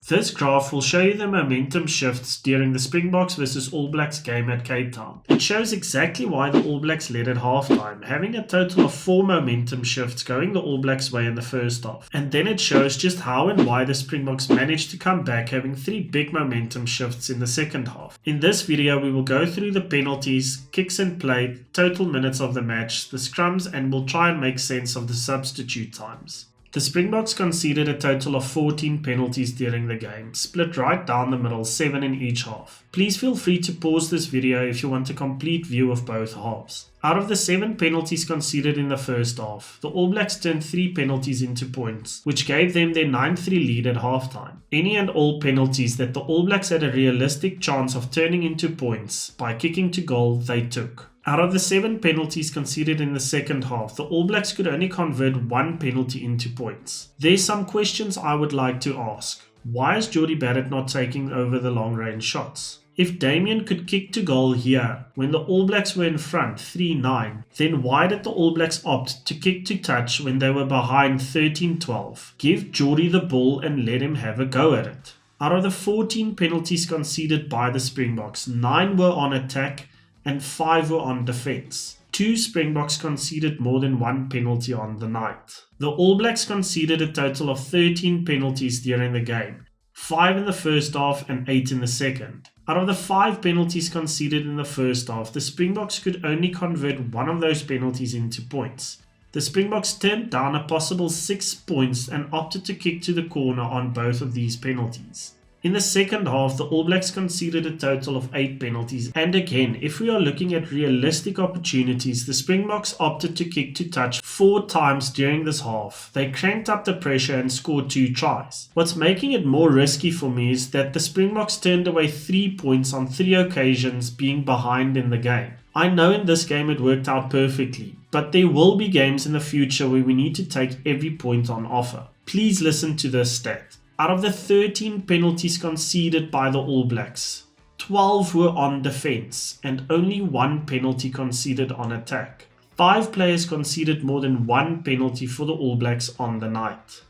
This graph will show you the momentum shifts during the Springboks versus All Blacks game at Cape Town. It shows exactly why the All Blacks led at halftime, having a total of 4 momentum shifts going the All Blacks way in the first half. And then it shows just how and why the Springboks managed to come back, having 3 big momentum shifts in the second half. In this video, we will go through the penalties, kicks and play, total minutes of the match, the scrums, and we'll try and make sense of the substitute times. The Springboks conceded a total of 14 penalties during the game, split right down the middle, 7 in each half. Please feel free to pause this video if you want a complete view of both halves. Out of the 7 penalties conceded in the first half, the All Blacks turned 3 penalties into points, which gave them their 9-3 lead at halftime. Any and all penalties that the All Blacks had a realistic chance of turning into points by kicking to goal, they took. Out of the 7 penalties conceded in the second half, the All Blacks could only convert 1 penalty into points. There's some questions I would like to ask. Why is Jordie Barrett not taking over the long range shots? If Damien could kick to goal here, when the All Blacks were in front 3-9, then why did the All Blacks opt to kick to touch when they were behind 13-12? Give Jordie the ball and let him have a go at it. Out of the 14 penalties conceded by the Springboks, 9 were on attack and 5 were on defence. 2 Springboks conceded more than 1 penalty on the night. The All Blacks conceded a total of 13 penalties during the game, 5 in the first half and 8 in the second. Out of the 5 penalties conceded in the first half, the Springboks could only convert 1 of those penalties into points. The Springboks turned down a possible 6 points and opted to kick to the corner on both of these penalties. In the second half, the All Blacks conceded a total of 8 penalties, and again, if we are looking at realistic opportunities, the Springboks opted to kick to touch 4 times during this half. They cranked up the pressure and scored 2 tries. What's making it more risky for me is that the Springboks turned away 3 points on 3 occasions being behind in the game. I know in this game it worked out perfectly, but there will be games in the future where we need to take every point on offer. Please listen to this stat. Out of the 13 penalties conceded by the All Blacks, 12 were on defence and only 1 penalty conceded on attack. 5 players conceded more than 1 penalty for the All Blacks on the night.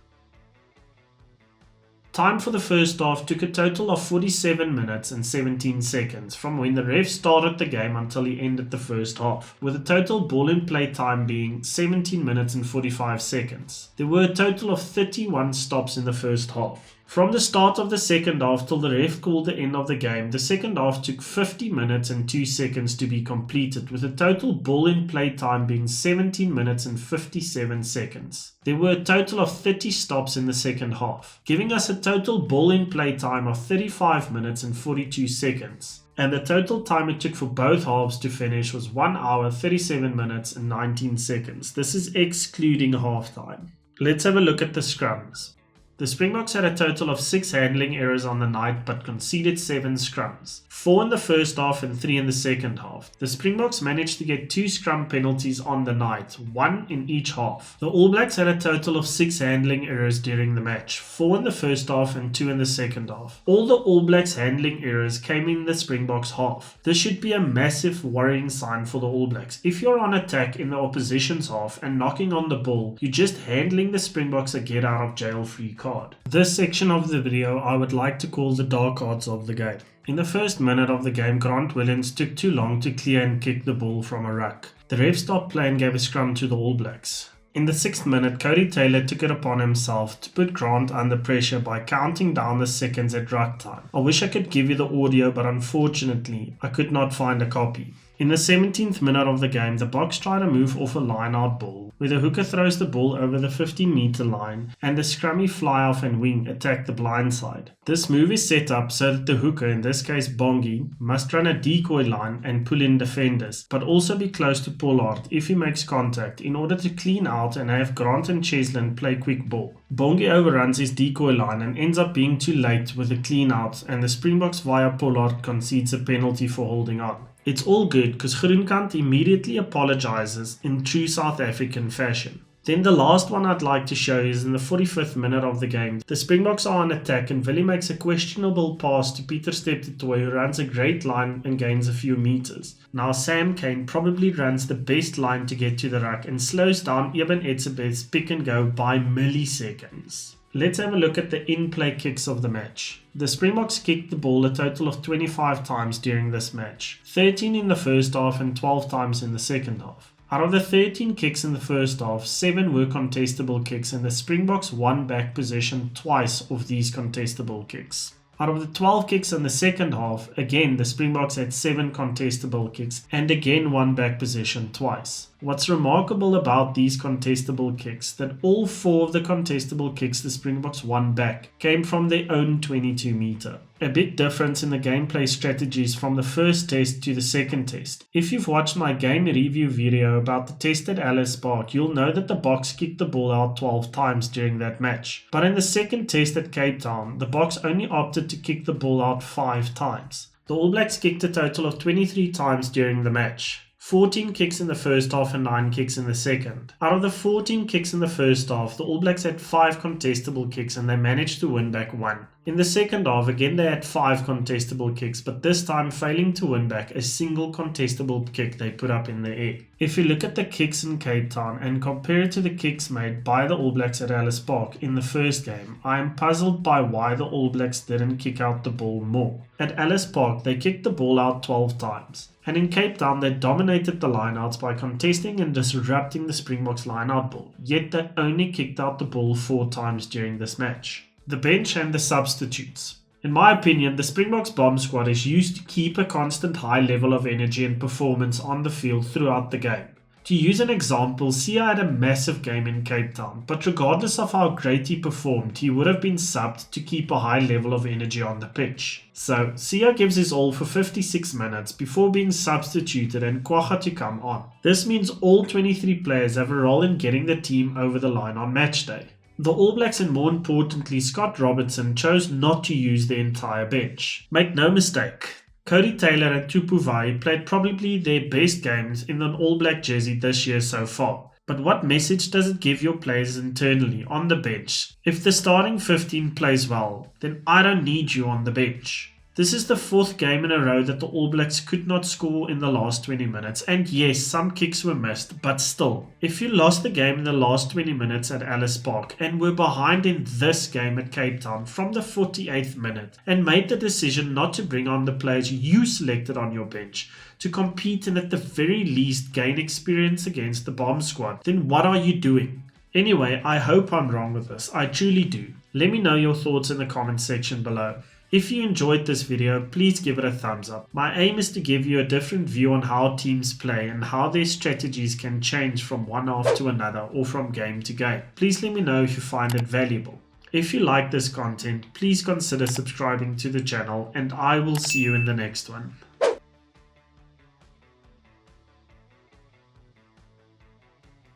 Time for the first half took a total of 47 minutes and 17 seconds from when the ref started the game until he ended the first half, with a total ball in play time being 17 minutes and 45 seconds. There were a total of 31 stops in the first half. From the start of the second half till the ref called the end of the game, the second half took 50 minutes and 2 seconds to be completed, with a total ball in play time being 17 minutes and 57 seconds. There were a total of 30 stops in the second half, giving us a total ball in play time of 35 minutes and 42 seconds. And the total time it took for both halves to finish was 1 hour, 37 minutes and 19 seconds. This is excluding halftime. Let's have a look at the scrums. The Springboks had a total of 6 handling errors on the night but conceded 7 scrums, 4 in the first half and 3 in the second half. The Springboks managed to get 2 scrum penalties on the night, 1 in each half. The All Blacks had a total of 6 handling errors during the match, 4 in the first half and 2 in the second half. All the All Blacks handling errors came in the Springboks half. This should be a massive worrying sign for the All Blacks. If you're on attack in the opposition's half and knocking on the ball, you're just handling the Springboks a get out of jail free card. This section of the video I would like to call the dark cards of the game. In the first minute of the game, Grant Williams took too long to clear and kick the ball from a ruck. The ref stopped play and gave a scrum to the All Blacks. In the 6th minute, Cody Taylor took it upon himself to put Grant under pressure by counting down the seconds at ruck time. I wish I could give you the audio, but unfortunately I could not find a copy. In the 17th minute of the game, the Boks try to move off a line-out ball, where the hooker throws the ball over the 15-meter line and the scrummy fly-off and wing attack the blind side. This move is set up so that the hooker, in this case Bongi, must run a decoy line and pull in defenders, but also be close to Pollard if he makes contact in order to clean out and have Grant and Cheslin play quick ball. Bongi overruns his decoy line and ends up being too late with a clean out, and the Springboks via Pollard concedes a penalty for holding on. It's all good because Groenkant immediately apologizes in true South African fashion. Then the last one I'd like to show is in the 45th minute of the game. The Springboks are on attack and Willie makes a questionable pass to Pieter Steptoe, who runs a great line and gains a few meters. Now Sam Cane probably runs the best line to get to the ruck and slows down Eben Etzebeth's pick and go by milliseconds. Let's have a look at the in-play kicks of the match. The Springboks kicked the ball a total of 25 times during this match, 13 in the first half and 12 times in the second half. Out of the 13 kicks in the first half, 7 were contestable kicks and the Springboks won back possession twice of these contestable kicks. Out of the 12 kicks in the second half, again the Springboks had 7 contestable kicks and again won back possession twice. What's remarkable about these contestable kicks that all 4 of the contestable kicks the Springboks won back came from their own 22 meter. A big difference in the gameplay strategies from the first test to the second test. If you've watched my game review video about the test at Ellis Park, you'll know that the Boks kicked the ball out 12 times during that match. But in the second test at Cape Town, the Boks only opted to kick the ball out 5 times. The All Blacks kicked a total of 23 times during the match. 14 kicks in the first half and 9 kicks in the second. Out of the 14 kicks in the first half, the All Blacks had 5 contestable kicks and they managed to win back 1. In the second half, again they had 5 contestable kicks, but this time failing to win back a single contestable kick they put up in the air. If you look at the kicks in Cape Town and compare it to the kicks made by the All Blacks at Ellis Park in the first game, I am puzzled by why the All Blacks didn't kick out the ball more. At Ellis Park, they kicked the ball out 12 times. And in Cape Town, they dominated the lineouts by contesting and disrupting the Springboks lineout ball, yet they only kicked out the ball 4 times during this match. The bench and the substitutes. In my opinion, the Springboks bomb squad is used to keep a constant high level of energy and performance on the field throughout the game. To use an example, Sia had a massive game in Cape Town, but regardless of how great he performed, he would have been subbed to keep a high level of energy on the pitch. So, Sia gives his all for 56 minutes before being substituted and Kwagga to come on. This means all 23 players have a role in getting the team over the line on match day. The All Blacks and more importantly Scott Robertson chose not to use the entire bench. Make no mistake, Cody Taylor and Tupu Vai played probably their best games in an All Black jersey this year so far. But what message does it give your players internally on the bench? If the starting 15 plays well, then I don't need you on the bench. This is the 4th game in a row that the All Blacks could not score in the last 20 minutes. And yes, some kicks were missed, but still. If you lost the game in the last 20 minutes at Ellis Park and were behind in this game at Cape Town from the 48th minute and made the decision not to bring on the players you selected on your bench to compete and at the very least gain experience against the bomb squad, then what are you doing? Anyway, I hope I'm wrong with this. I truly do. Let me know your thoughts in the comment section below. If you enjoyed this video, please give it a thumbs up. My aim is to give you a different view on how teams play and how their strategies can change from one half to another or from game to game. Please let me know if you find it valuable. If you like this content, please consider subscribing to the channel and I will see you in the next one.